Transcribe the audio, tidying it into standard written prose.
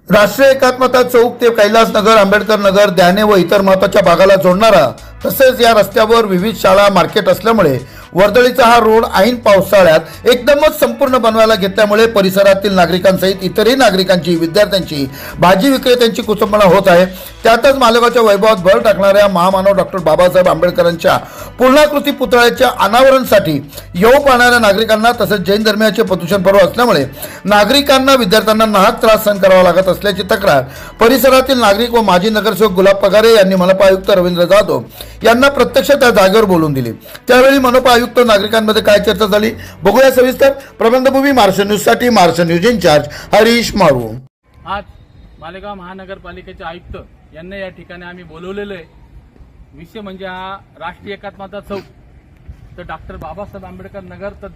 राष्ट्रीय एकात्मता चौक ते कैलास नगर, आंबेडकर नगर, द्याने व इतर महत्त्वाच्या भागाला जोडणारा तसेच या रस्त्यावर विविध शाळा, मार्केट असल्यामुळे वर्दळीचा हा रोड ऐन पावसाळ्यात एकदमच संपूर्ण बनवायला घेतल्यामुळे परिसरातील नागरिकांसहित इतरही नागरिकांची, विद्यार्थ्यांची, भाजी विक्रेत्यांची कुचंबणा होत आहे। त्यातच मालेगावच्या वैभवात भर टाकणाऱ्या महामानव डॉक्टर बाबासाहेब आंबेडकरांच्या पूर्णाकृती पुतळ्याच्या अनावरणासाठी येऊ पाहणाऱ्या नागरिकांना तसेच जैन धर्मियाचे प्रदूषण पर्व असल्यामुळे नागरिकांना, विद्यार्थ्यांना नाहक त्रास सहन करावा लागत असल्याची तक्रार परिसरातील नागरिक व माजी नगरसेवक गुलाब पगारे यांनी मनपा आयुक्त रवींद्र जाधव यांना प्रत्यक्ष त्या जागेवर बोलून दिली। त्यावेळी मनपा आयुक्त नागरिकांमध्ये काय चर्चा झाली बघूया सविस्तर। प्रबंधभूमी महाराष्ट्र न्यूज साठी महाराष्ट्र न्यूज इंचार्ज हरीश मारू। आज मालेगाव महानगरपालिकेचे आयुक्त यांना या ठिकाणी आम्ही बोलवलेलं आहे। विषय म्हणजे हा राष्ट्रीय एकात्मता चौक तर डॉक्टर बाबासाहेब आंबेडकर नगर तर